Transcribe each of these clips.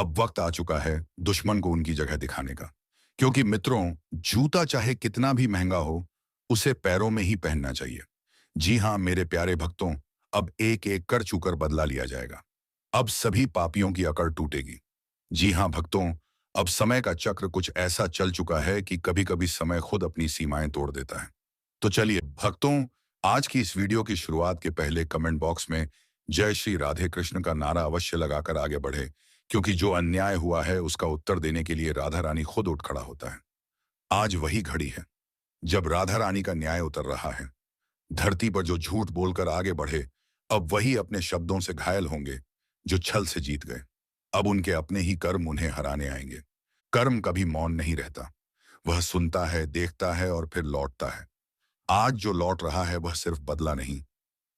अब वक्त आ चुका है दुश्मन को उनकी जगह दिखाने का। क्योंकि मित्रों, जूता चाहे कितना भी महंगा हो, उसे पैरों में ही पहनना चाहिए। जी हाँ मेरे प्यारे भक्तों, अब एक एक कर छूकर बदला लिया जाएगा। अब सभी पापियों की अकड़ टूटेगी। जी हाँ भक्तों, अब समय का चक्र कुछ ऐसा चल चुका है कि कभी कभी समय खुद अपनी सीमाएं तोड़ देता है। तो चलिए भक्तों, आज की इस वीडियो की शुरुआत के पहले कमेंट बॉक्स में जय श्री राधे कृष्ण का नारा अवश्य लगाकर आगे बढ़े। क्योंकि जो अन्याय हुआ है उसका उत्तर देने के लिए राधा रानी खुद उठ खड़ा होता है। आज वही घड़ी है जब राधा रानी का न्याय उतर रहा है। धरती पर जो झूठ बोलकर आगे बढ़े, अब वही अपने शब्दों से घायल होंगे। जो छल से जीत गए, अब उनके अपने ही कर्म उन्हें हराने आएंगे। कर्म कभी मौन नहीं रहता। वह सुनता है, देखता है और फिर लौटता है। आज जो लौट रहा है वह सिर्फ बदला नहीं,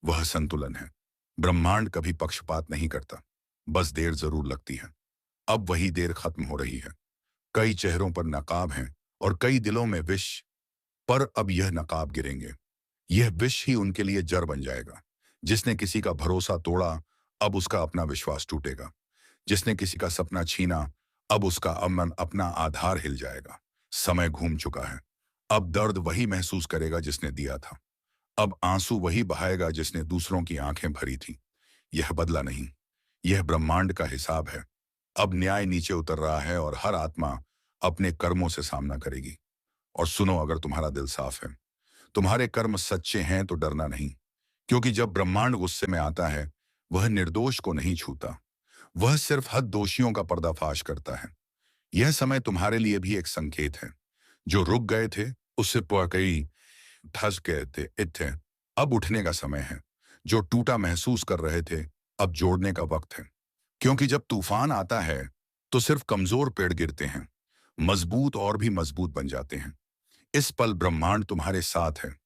वह संतुलन है। ब्रह्मांड कभी पक्षपात नहीं करता, बस देर जरूर लगती है। अब वही देर खत्म हो रही है। कई चेहरों पर नकाब हैं और कई दिलों में विष। पर अब यह नकाब गिरेंगे। यह विष ही उनके लिए जड़ बन जाएगा। जिसने किसी का भरोसा तोड़ा, अब उसका अपना विश्वास टूटेगा। जिसने किसी का सपना छीना, अब उसका अमन अपना आधार हिल जाएगा। समय घूम चुका है। अब दर्द वही महसूस करेगा जिसने दिया था। अब आंसू वही बहाएगा जिसने दूसरों की आंखें भरी थी। यह बदला नहीं, यह ब्रह्मांड का हिसाब है। अब न्याय नीचे उतर रहा है और हर आत्मा अपने कर्मों से सामना करेगी। और सुनो, अगर तुम्हारा दिल साफ है, तुम्हारे कर्म सच्चे हैं तो डरना नहीं। क्योंकि जब ब्रह्मांड गुस्से में आता है, वह निर्दोष को नहीं छूता। वह सिर्फ हद दोषियों का पर्दाफाश करता है। यह समय तुम्हारे लिए भी एक संकेत है। जो रुक गए थे, उससे कई धस गए थे इत्थे। अब उठने का समय है। जो टूटा महसूस कर रहे थे, अब जोड़ने का वक्त है। क्योंकि जब तूफान आता है तो सिर्फ कमजोर पेड़ गिरते हैं, मजबूत और भी मजबूत बन जाते हैं। इस पल ब्रह्मांड तुम्हारे साथ है।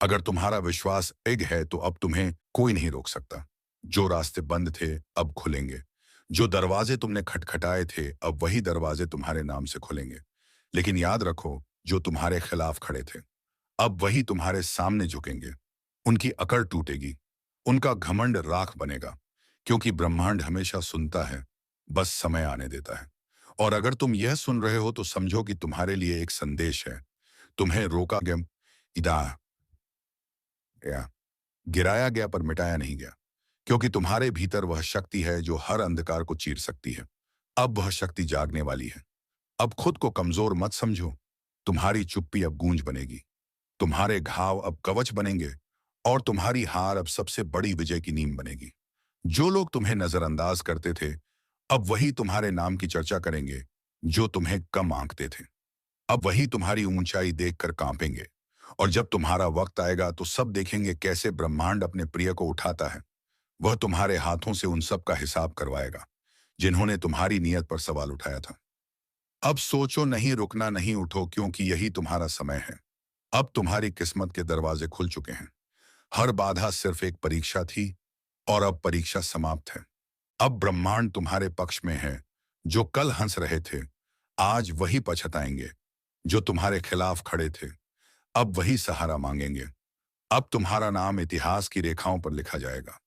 अगर तुम्हारा विश्वास एक है तो अब तुम्हें कोई नहीं रोक सकता। जो रास्ते बंद थे अब खुलेंगे। जो दरवाजे तुमने खटखटाए थे, अब वही दरवाजे तुम्हारे नाम से खुलेंगे। लेकिन याद रखो, जो तुम्हारे खिलाफ खड़े थे, अब वही तुम्हारे सामने झुकेंगे। उनकी अकड़ टूटेगी, उनका घमंड राख बनेगा। क्योंकि ब्रह्मांड हमेशा सुनता है, बस समय आने देता है। और अगर तुम यह सुन रहे हो तो समझो कि तुम्हारे लिए एक संदेश है। तुम्हें रोका गया, इदा गया, गिराया गया पर मिटाया नहीं गया। क्योंकि तुम्हारे भीतर वह शक्ति है जो हर अंधकार को चीर सकती है। अब वह शक्ति जागने वाली है। अब खुद को कमजोर मत समझो। तुम्हारी चुप्पी अब गूंज बनेगी। तुम्हारे घाव अब कवच बनेंगे। और तुम्हारी हार अब सबसे बड़ी विजय की नींव बनेगी। जो लोग तुम्हें नजरअंदाज करते थे, अब वही तुम्हारे नाम की चर्चा करेंगे। जो तुम्हें कम आंकते थे, अब वही तुम्हारी ऊंचाई देखकर कांपेंगे। और जब तुम्हारा वक्त आएगा तो सब देखेंगे कैसे ब्रह्मांड अपने प्रिय को उठाता है। वह तुम्हारे हाथों से उन सब का हिसाब करवाएगा जिन्होंने तुम्हारी नीयत पर सवाल उठाया था। अब सोचो नहीं, रुकना नहीं, उठो, क्योंकि यही तुम्हारा समय है। अब तुम्हारी किस्मत के दरवाजे खुल चुके हैं। हर बाधा सिर्फ एक परीक्षा थी और अब परीक्षा समाप्त है। अब ब्रह्मांड तुम्हारे पक्ष में है। जो कल हंस रहे थे, आज वही पछताएंगे। जो तुम्हारे खिलाफ खड़े थे, अब वही सहारा मांगेंगे। अब तुम्हारा नाम इतिहास की रेखाओं पर लिखा जाएगा।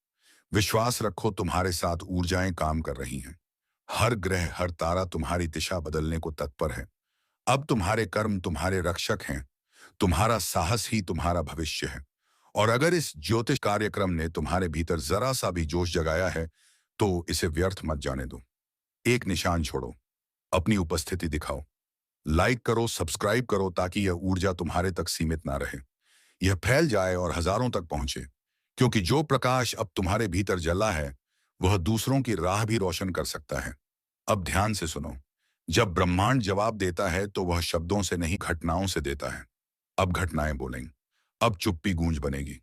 विश्वास रखो, तुम्हारे साथ ऊर्जाएं काम कर रही हैं। हर ग्रह, हर तारा तुम्हारी दिशा बदलने को तत्पर है। अब तुम्हारे कर्म तुम्हारे रक्षक हैं। तुम्हारा साहस ही तुम्हारा भविष्य है। और अगर इस ज्योतिष कार्यक्रम ने तुम्हारे भीतर जरा सा भी जोश जगाया है, तो इसे व्यर्थ मत जाने दो। एक निशान छोड़ो, अपनी उपस्थिति दिखाओ। लाइक करो, सब्सक्राइब करो, ताकि यह ऊर्जा तुम्हारे तक सीमित ना रहे। यह फैल जाए और हजारों तक पहुंचे। क्योंकि जो प्रकाश अब तुम्हारे भीतर जला है, वह दूसरों की राह भी रोशन कर सकता है। अब ध्यान से सुनो। जब ब्रह्मांड जवाब देता है तो वह शब्दों से नहीं, घटनाओं से देता है। अब घटनाएं बोलेंगी। अब चुप्पी गूंज बनेगी।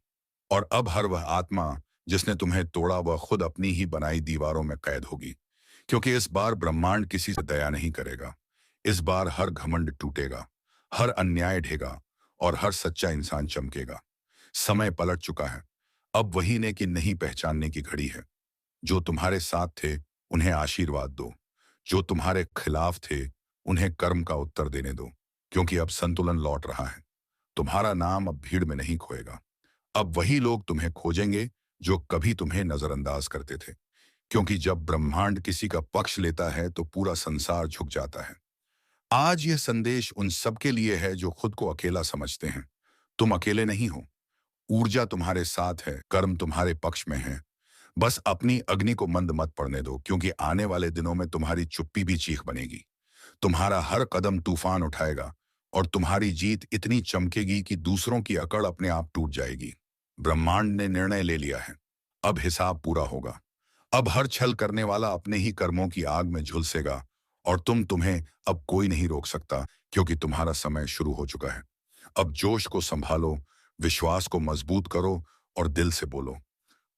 और अब हर वह आत्मा जिसने तुम्हें तोड़ा, वह खुद अपनी ही बनाई दीवारों में कैद होगी। क्योंकि इस बार ब्रह्मांड किसी से दया नहीं करेगा। इस बार हर घमंड टूटेगा, हर अन्याय ढेगा और हर सच्चा इंसान चमकेगा। समय पलट चुका है। अब वही ने कि नहीं पहचानने की घड़ी है। जो तुम्हारे साथ थे, उन्हें आशीर्वाद दो। जो तुम्हारे खिलाफ थे, उन्हें कर्म का उत्तर देने दो। क्योंकि अब संतुलन लौट रहा है। तुम्हारा नाम अब भीड़ में नहीं खोएगा। अब वही लोग तुम्हें खोजेंगे जो कभी तुम्हें नजरअंदाज करते थे। क्योंकि जब ब्रह्मांड किसी का पक्ष लेता है तो पूरा संसार झुक जाता है। आज यह संदेश उन सबके लिए है जो खुद को अकेला समझते हैं। तुम अकेले नहीं हो। ऊर्जा तुम्हारे साथ है, कर्म तुम्हारे पक्ष में है। बस अपनी अग्नि को मंद मत पड़ने दो, क्योंकि आने वाले दिनों में तुम्हारी चुप्पी भी चीख बनेगी। तुम्हारा हर कदम तूफान उठाएगा और तुम्हारी जीत इतनी चमकेगी कि दूसरों की अकड़ अपने आप टूट जाएगी। ब्रह्मांड ने निर्णय ले लिया है। अब हिसाब पूरा होगा। अब हर छल करने वाला अपने ही कर्मों की आग में झुलसेगा और तुम्हें अब कोई नहीं रोक सकता, क्योंकि तुम्हारा समय शुरू हो चुका है। अब जोश को संभालो, विश्वास को मजबूत करो और दिल से बोलो,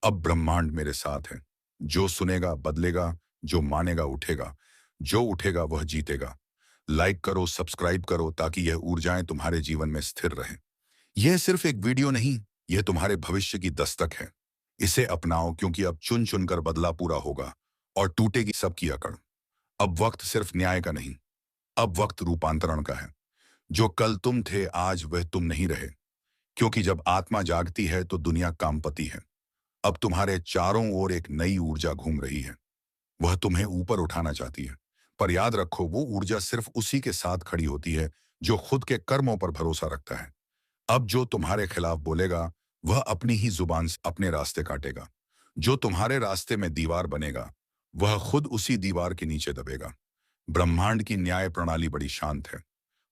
अब ब्रह्मांड मेरे साथ है। जो सुनेगा बदलेगा, जो मानेगा उठेगा, जो उठेगा वह जीतेगा। लाइक करो, सब्सक्राइब करो, ताकि यह ऊर्जाएं तुम्हारे जीवन में स्थिर रहें। यह सिर्फ एक वीडियो नहीं, यह तुम्हारे भविष्य की दस्तक है। इसे अपनाओ, क्योंकि अब चुन चुनकर बदला पूरा होगा और टूटेगी सबकी अकड़। अब वक्त सिर्फ न्याय का नहीं, अब वक्त रूपांतरण का है। जो कल तुम थे आज वह तुम नहीं रहे, क्योंकि जब आत्मा जागती है तो दुनिया कामपति है। अब तुम्हारे चारों ओर एक नई ऊर्जा घूम रही है। वह तुम्हें ऊपर उठाना चाहती है। पर याद रखो, वो ऊर्जा सिर्फ उसी के साथ खड़ी होती है जो खुद के कर्मों पर भरोसा रखता है। अब जो तुम्हारे खिलाफ बोलेगा वह अपनी ही जुबान से अपने रास्ते काटेगा। जो तुम्हारे रास्ते में दीवार बनेगा वह खुद उसी दीवार के नीचे दबेगा। ब्रह्मांड की न्याय प्रणाली बड़ी शांत है,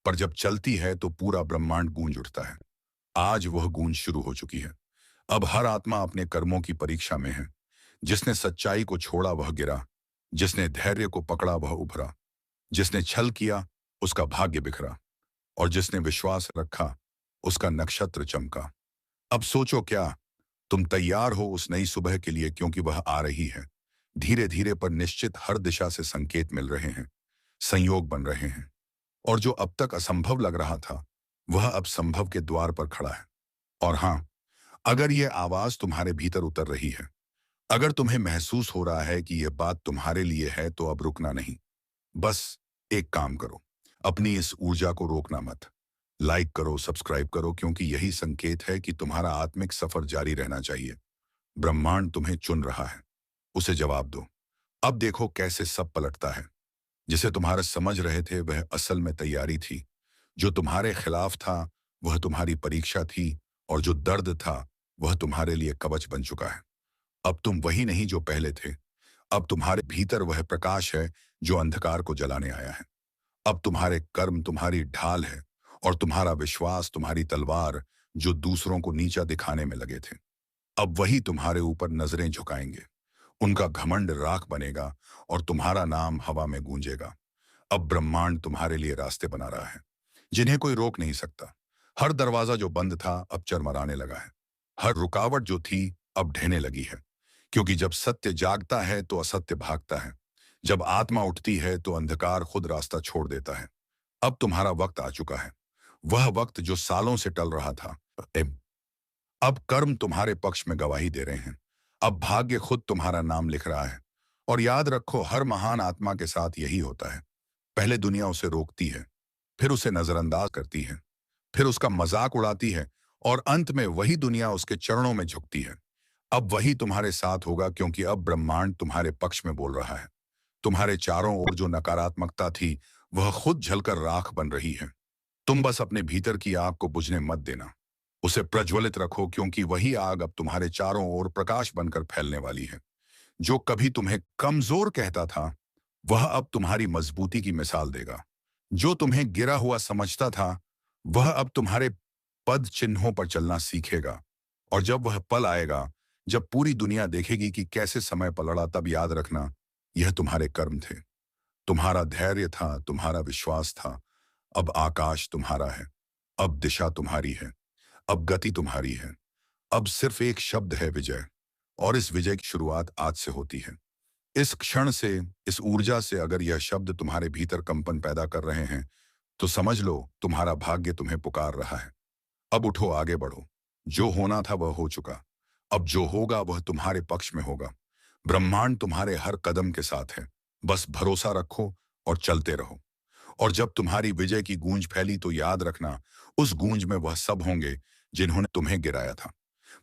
पर जब चलती है तो पूरा ब्रह्मांड गूंज उठता है। आज वह गूंज शुरू हो चुकी है। अब हर आत्मा अपने कर्मों की परीक्षा में है। जिसने सच्चाई को छोड़ा वह गिरा, जिसने धैर्य को पकड़ा वह उभरा, जिसने छल किया उसका भाग्य बिखरा, और जिसने विश्वास रखा उसका नक्षत्र चमका। अब सोचो, क्या तुम तैयार हो उस नई सुबह के लिए? क्योंकि वह आ रही है। धीरे धीरे पर निश्चित हर दिशा से संकेत मिल रहे हैं, संयोग बन रहे हैं, और जो अब तक असंभव लग रहा था वह अब संभव के द्वार पर खड़ा है। और हाँ, अगर यह आवाज तुम्हारे भीतर उतर रही है, अगर तुम्हें महसूस हो रहा है कि यह बात तुम्हारे लिए है, तो अब रुकना नहीं। बस एक काम करो, अपनी इस ऊर्जा को रोकना मत। लाइक करो, सब्सक्राइब करो, क्योंकि यही संकेत है कि तुम्हारा आत्मिक सफर जारी रहना चाहिए। ब्रह्मांड तुम्हें चुन रहा है, उसे जवाब दो। अब देखो कैसे सब पलटता है। जिसे तुम्हारे समझ रहे थे वह असल में तैयारी थी। जो तुम्हारे खिलाफ था वह तुम्हारी परीक्षा थी, और जो दर्द था वह तुम्हारे लिए कवच बन चुका है। अब तुम वही नहीं जो पहले थे। अब तुम्हारे भीतर वह प्रकाश है जो अंधकार को जलाने आया है। अब तुम्हारे कर्म तुम्हारी ढाल है, और तुम्हारा विश्वास तुम्हारी तलवार, जो दूसरों को नीचा दिखाने में लगे थे। अब वही तुम्हारे ऊपर नजरें झुकाएंगे। उनका घमंड राख बनेगा और तुम्हारा नाम हवा में गूंजेगा। अब ब्रह्मांड तुम्हारे लिए रास्ते बना रहा है जिन्हें कोई रोक नहीं सकता। हर दरवाजा जो बंद था अब चरमराने लगा है। हर रुकावट जो थी अब ढहने लगी है, क्योंकि जब सत्य जागता है तो असत्य भागता है। जब आत्मा उठती है तो अंधकार खुद रास्ता छोड़ देता है। अब तुम्हारा वक्त आ चुका है, वह वक्त जो सालों से टल रहा था। अब कर्म तुम्हारे पक्ष में गवाही दे रहे हैं। अब भाग्य खुद तुम्हारा नाम लिख रहा है। और याद रखो, हर महान आत्मा के साथ यही होता है। पहले दुनिया उसे रोकती है, फिर उसे नजरअंदाज करती है, फिर उसका मजाक उड़ाती है, और अंत में वही दुनिया उसके चरणों में झुकती है। अब वही तुम्हारे साथ होगा, क्योंकि अब ब्रह्मांड तुम्हारे पक्ष में बोल रहा है। तुम्हारे चारों ओर जो नकारात्मकता थी वह खुद झलकर राख बन रही है। तुम बस अपने भीतर की आग को बुझने मत देना, उसे प्रज्वलित रखो, क्योंकि वही आग अब तुम्हारे चारों ओर प्रकाश बनकर फैलने वाली है। जो कभी तुम्हें कमजोर कहता था वह अब तुम्हारी मजबूती की मिसाल देगा। जो तुम्हें गिरा हुआ समझता था वह अब तुम्हारे पद चिन्हों पर चलना सीखेगा। और जब वह पल आएगा जब पूरी दुनिया देखेगी कि कैसे समय पलड़ा, तब याद रखना, यह तुम्हारे कर्म थे, तुम्हारा धैर्य था, तुम्हारा विश्वास था। अब आकाश तुम्हारा है, अब दिशा तुम्हारी है, अब गति तुम्हारी है। अब सिर्फ एक शब्द है, विजय। और इस विजय की शुरुआत आज से होती है। इस क्षण से, इस ऊर्जा से। अगर यह शब्द तुम्हारे भीतर कंपन पैदा कर रहे हैं तो समझ लो तुम्हारा भाग्य तुम्हें पुकार रहा है। अब उठो, आगे बढ़ो। जो होना था वह हो चुका। अब जो होगा वह तुम्हारे पक्ष में होगा। ब्रह्मांड तुम्हारे हर कदम के साथ है। बस भरोसा रखो और चलते रहो। और जब तुम्हारी विजय की गूंज फैली तो याद रखना, उस गूंज में वह सब होंगे जिन्होंने तुम्हें गिराया था।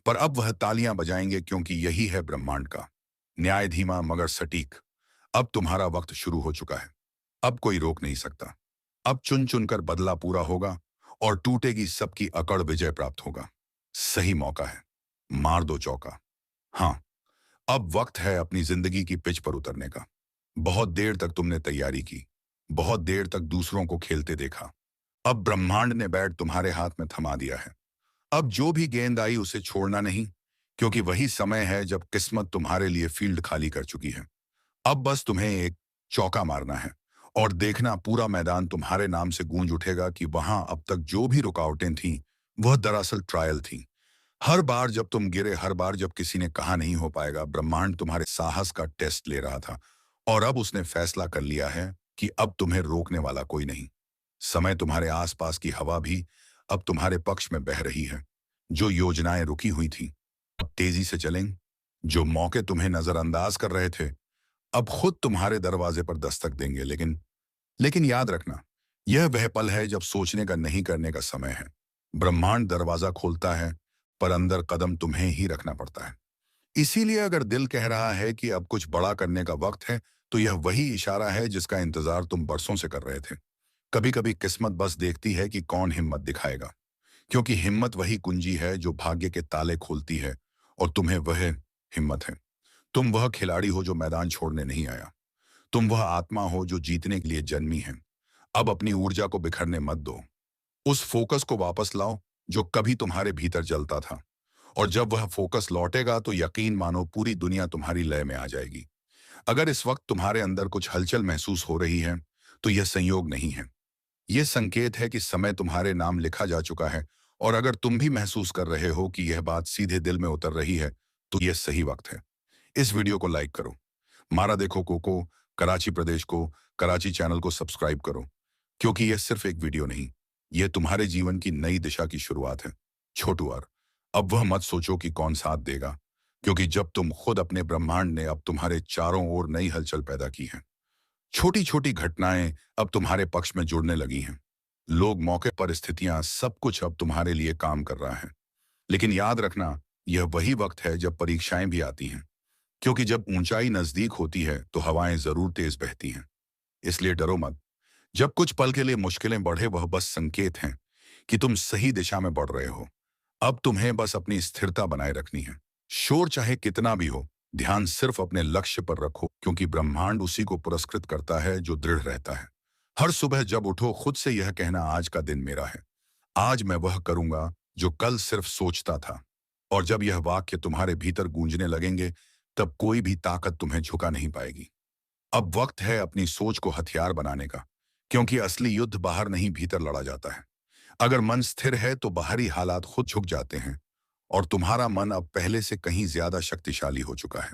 पर अब वह तालियां बजाएंगे, क्योंकि यही है ब्रह्मांड का न्याय धीमा मगर सटीक। अब तुम्हारा वक्त शुरू हो चुका है। अब कोई रोक नहीं सकता। अब चुन चुनकर बदला पूरा होगा और टूटेगी सबकी अकड़, विजय प्राप्त होगा। सही मौका है, मार दो चौका। हाँ, अब वक्त है अपनी जिंदगी की पिच पर उतरने का। बहुत देर तक तुमने तैयारी की, बहुत देर तक दूसरों को खेलते देखा। अब ब्रह्मांड ने बैट तुम्हारे हाथ में थमा दिया है। अब जो भी गेंद आई उसे छोड़ना नहीं, क्योंकि वही समय है जब किस्मत तुम्हारे लिए फील्ड खाली कर चुकी है। अब बस तुम्हें एक चौका मारना है और देखना पूरा मैदान तुम्हारे नाम से गूंज उठेगा कि वहां अब तक जो भी रुकावटें थीं, वह दरअसल ट्रायल थी। हर बार जब तुम गिरे, हर बार जब किसी ने कहा नहीं हो पाएगा, ब्रह्मांड तुम्हारे साहस का टेस्ट ले रहा था। और अब उसने फैसला कर लिया है कि अब तुम्हें रोकने वाला कोई नहीं। समय तुम्हारे आसपास की हवा भी अब तुम्हारे पक्ष में बह रही है। जो योजनाएं रुकी हुई थी अब तेजी से चलेंगी। जो मौके तुम्हें नजरअंदाज कर रहे थे अब खुद तुम्हारे दरवाजे पर दस्तक देंगे। लेकिन याद रखना, यह वह पल है जब सोचने का नहीं करने का समय है। ब्रह्मांड दरवाजा खोलता है, पर अंदर कदम तुम्हें ही रखना पड़ता है। इसीलिए अगर दिल कह रहा है कि अब कुछ बड़ा करने का वक्त है, तो यह वही इशारा है जिसका इंतजार तुम बरसों से कर रहे थे। कभी कभी किस्मत बस देखती है कि कौन हिम्मत दिखाएगा, क्योंकि हिम्मत वही कुंजी है जो भाग्य के ताले खोलती है। और तुम्हें वह हिम्मत है। तुम वह खिलाड़ी हो जो मैदान छोड़ने नहीं आया। तुम वह आत्मा हो जो जीतने के लिए जन्मी है। अब अपनी ऊर्जा को बिखरने मत दो। उस फोकस को वापस लाओ जो कभी तुम्हारे भीतर जलता था। और जब वह फोकस लौटेगा तो यकीन मानो पूरी दुनिया तुम्हारी लय में आ जाएगी। अगर इस वक्त तुम्हारे अंदर कुछ हलचल महसूस हो रही है, तो यह संयोग नहीं है। यह संकेत है कि समय तुम्हारे नाम लिखा जा चुका है। और अगर तुम भी महसूस कर रहे हो कि यह बात सीधे दिल में उतर रही है, तो यह सही वक्त है। इस वीडियो को लाइक करो, मारा देखो कोको, कराची प्रदेश को, कराची चैनल को सब्सक्राइब करो, क्योंकि यह सिर्फ एक वीडियो नहीं, यह तुम्हारे जीवन की नई दिशा की शुरुआत है। छोटू यार, अब वह मत सोचो कि कौन साथ देगा, क्योंकि जब तुम खुद अपने ब्रह्मांड ने अब तुम्हारे चारों ओर नई हलचल पैदा की है। छोटी छोटी घटनाएं अब तुम्हारे पक्ष में जुड़ने लगी हैं। लोग, मौके, परिस्थितियां, सब कुछ अब तुम्हारे लिए काम कर रहा है। लेकिन याद रखना, यह वही वक्त है जब परीक्षाएं भी आती हैं, क्योंकि जब ऊंचाई नजदीक होती है तो हवाएं जरूर तेज बहती हैं। इसलिए डरो मत। जब कुछ पल के लिए मुश्किलें बढ़े, वह बस संकेत हैं कि तुम सही दिशा में बढ़ रहे हो। अब तुम्हें बस अपनी स्थिरता बनाए रखनी है। शोर चाहे कितना भी हो, ध्यान सिर्फ अपने लक्ष्य पर रखो, क्योंकि ब्रह्मांड उसी को पुरस्कृत करता है जो दृढ़ रहता है। हर सुबह जब उठो, खुद से यह कहना, आज का दिन मेरा है। आज मैं वह करूंगा जो कल सिर्फ सोचता था। और जब यह वाक्य तुम्हारे भीतर गूंजने लगेंगे, तब कोई भी ताकत तुम्हें झुका नहीं पाएगी। अब वक्त है अपनी सोच को हथियार बनाने का, क्योंकि असली युद्ध बाहर नहीं, भीतर लड़ा जाता है। अगर मन स्थिर है तो बाहरी हालात खुद झुक जाते हैं। और तुम्हारा मन अब पहले से कहीं ज्यादा शक्तिशाली हो चुका है।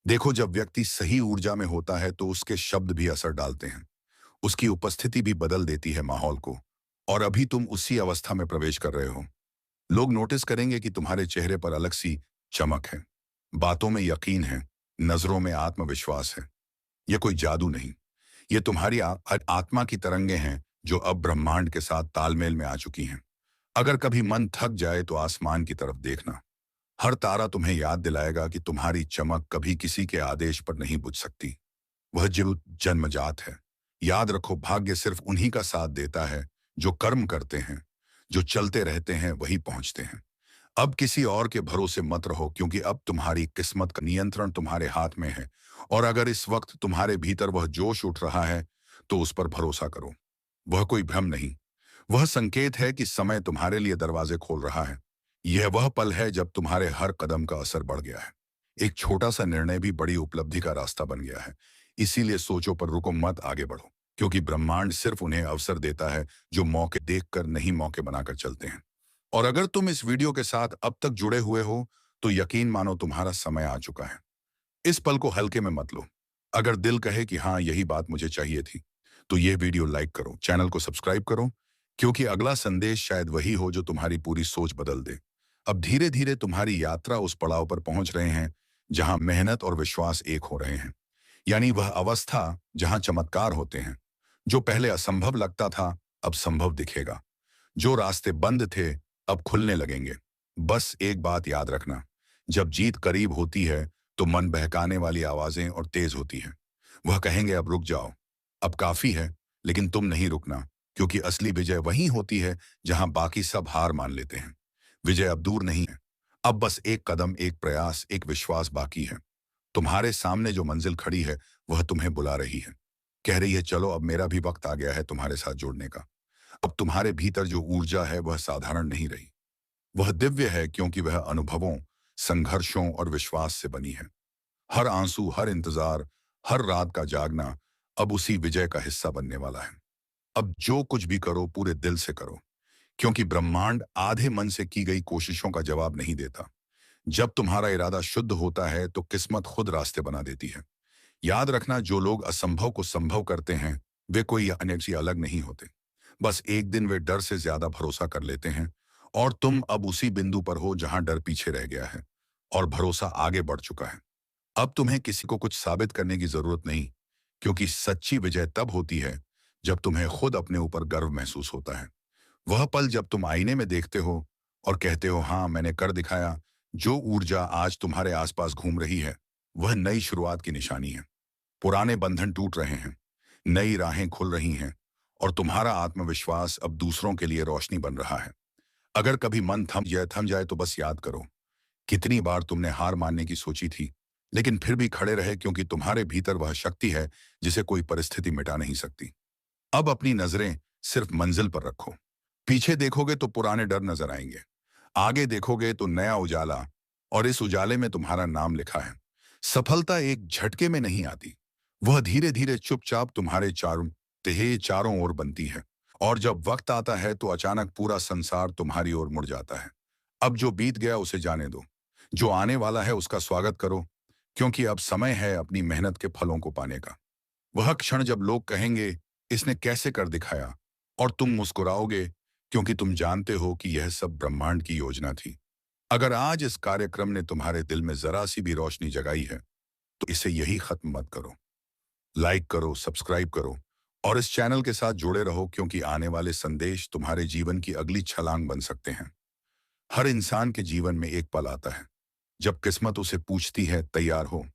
देखो, जब व्यक्ति सही ऊर्जा में होता है तो उसके शब्द भी असर डालते हैं। उसकी उपस्थिति भी बदल देती है माहौल को। और अभी तुम उसी अवस्था में प्रवेश कर रहे हो। लोग नोटिस करेंगे कि तुम्हारे चेहरे पर अलग सी चमक है, बातों में यकीन है, नजरों में आत्मविश्वास है। यह कोई जादू नहीं, ये तुम्हारी आत्मा की तरंगें हैं जो अब ब्रह्मांड के साथ तालमेल में आ चुकी हैं। अगर कभी मन थक जाए तो आसमान की तरफ देखना। हर तारा तुम्हें याद दिलाएगा कि तुम्हारी चमक कभी किसी के आदेश पर नहीं बुझ सकती। वह जो जन्मजात है। याद रखो, भाग्य सिर्फ उन्हीं का साथ देता है जो कर्म करते हैं। जो चलते रहते हैं वही पहुंचते हैं। अब किसी और के भरोसे मत रहो, क्योंकि अब तुम्हारी किस्मत का नियंत्रण तुम्हारे हाथ में है। और अगर इस वक्त तुम्हारे भीतर वह जोश उठ रहा है, तो उस पर भरोसा करो। वह कोई भ्रम नहीं, वह संकेत है कि समय तुम्हारे लिए दरवाजे खोल रहा है। यह वह पल है जब तुम्हारे हर कदम का असर बढ़ गया है। एक छोटा सा निर्णय भी बड़ी उपलब्धि का रास्ता बन गया है। इसीलिए सोचो पर रुको मत, आगे बढ़ो, क्योंकि ब्रह्मांड सिर्फ उन्हें अवसर देता है जो मौके देखकर नहीं, मौके बनाकर चलते हैं। और अगर तुम इस वीडियो के साथ अब तक जुड़े हुए हो, तो यकीन मानो तुम्हारा समय आ चुका है। इस पल को हल्के में मत लो। अगर दिल कहे कि हाँ, यही बात मुझे चाहिए थी, तो यह वीडियो लाइक करो, चैनल को सब्सक्राइब करो, क्योंकि अगला संदेश शायद वही हो जो तुम्हारी पूरी सोच बदल दे। अब धीरे धीरे तुम्हारी यात्रा उस पड़ाव पर पहुंच रहे हैं जहां मेहनत और विश्वास एक हो रहे हैं। यानी वह अवस्था जहां चमत्कार होते हैं। जो पहले असंभव लगता था, अब संभव दिखेगा। जो रास्ते बंद थे, अब खुलने लगेंगे। बस एक बात याद रखना, जब जीत करीब होती है तो मन बहकाने वाली आवाजें और तेज होती हैं। वह कहेंगे अब रुक जाओ, अब काफी है, लेकिन तुम नहीं रुकना, क्योंकि असली विजय वहीं होती है जहां बाकी सब हार मान लेते हैं। विजय अब दूर नहीं है, अब बस एक कदम, एक प्रयास, एक विश्वास बाकी है। तुम्हारे सामने जो मंजिल खड़ी है वह तुम्हें बुला रही है, कह रही है चलो अब मेरा भी वक्त आ गया है तुम्हारे साथ जुड़ने का। अब तुम्हारे भीतर जो ऊर्जा है वह साधारण नहीं रही, वह दिव्य है, क्योंकि वह अनुभवों, संघर्षों और विश्वास से बनी है। हर आंसू, हर इंतजार, हर रात का जागना अब उसी विजय का हिस्सा बनने वाला है। अब जो कुछ भी करो पूरे दिल से करो, क्योंकि ब्रह्मांड आधे मन से की गई कोशिशों का जवाब नहीं देता। जब तुम्हारा इरादा शुद्ध होता है तो किस्मत खुद रास्ते बना देती है। याद रखना, जो लोग असंभव को संभव करते हैं वे कोई अन्य से अलग नहीं होते। बस एक दिन वे डर से ज्यादा भरोसा कर लेते हैं, और तुम अब उसी बिंदु पर हो जहां डर पीछे रह गया है और भरोसा आगे बढ़ चुका है। अब तुम्हें किसी को कुछ साबित करने की जरूरत नहीं, क्योंकि सच्ची विजय तब होती है जब तुम्हें खुद अपने ऊपर गर्व महसूस होता है। वह पल जब तुम आईने में देखते हो और कहते हो हाँ मैंने कर दिखाया। जो ऊर्जा आज तुम्हारे आसपास घूम रही है वह नई शुरुआत की निशानी है। पुराने बंधन टूट रहे हैं, नई राहें खुल रही हैं, और तुम्हारा आत्मविश्वास अब दूसरों के लिए रोशनी बन रहा है। अगर कभी मन थम जाए तो बस याद करो, कितनी बार तुमने हार मानने की सोची थी, लेकिन फिर भी खड़े रहे, क्योंकि तुम्हारे भीतर वह शक्ति है जिसे कोई परिस्थिति मिटा नहीं सकती। अब अपनी नजरें सिर्फ मंजिल पर रखो। पीछे देखोगे तो पुराने डर नजर आएंगे, आगे देखोगे तो नया उजाला, और इस उजाले में तुम्हारा नाम लिखा है। सफलता एक झटके में नहीं आती, वह धीरे धीरे चुपचाप तुम्हारे चारों ओर बनती है। और जब वक्त आता है तो अचानक पूरा संसार तुम्हारी ओर मुड़ जाता है। अब जो बीत गया उसे जाने दो, जो आने वाला है उसका स्वागत करो, क्योंकि अब समय है अपनी मेहनत के फलों को पाने का। वह क्षण जब लोग कहेंगे इसने कैसे कर दिखाया, और तुम मुस्कुराओगे, क्योंकि तुम जानते हो कि यह सब ब्रह्मांड की योजना थी। अगर आज इस कार्यक्रम ने तुम्हारे दिल में जरा सी भी रोशनी जगाई है तो इसे यही खत्म मत करो। लाइक करो, सब्सक्राइब करो, और इस चैनल के साथ जुड़े रहो, क्योंकि आने वाले संदेश तुम्हारे जीवन की अगली छलांग बन सकते हैं। हर इंसान के जीवन में एक पल आता है जब किस्मत उसे पूछती है तैयार हो,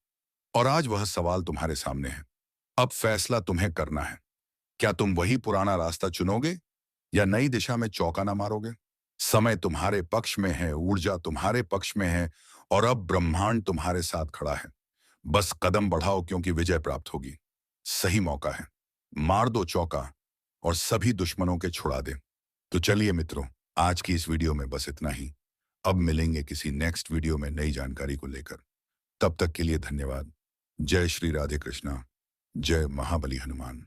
और आज वह सवाल तुम्हारे सामने है। अब फैसला तुम्हें करना है, क्या तुम वही पुराना रास्ता चुनोगे या नई दिशा में चौका ना मारोगे। समय तुम्हारे पक्ष में है, ऊर्जा तुम्हारे पक्ष में है, और अब ब्रह्मांड तुम्हारे साथ खड़ा है। बस कदम बढ़ाओ, क्योंकि विजय प्राप्त होगी। सही मौका है, मार दो चौका और सभी दुश्मनों के छुड़ा दे। तो चलिए मित्रों, आज की इस वीडियो में बस इतना ही। अब मिलेंगे किसी नेक्स्ट वीडियो में नई जानकारी को लेकर। तब तक के लिए धन्यवाद। जय श्री राधे कृष्णा, जय महाबली हनुमान।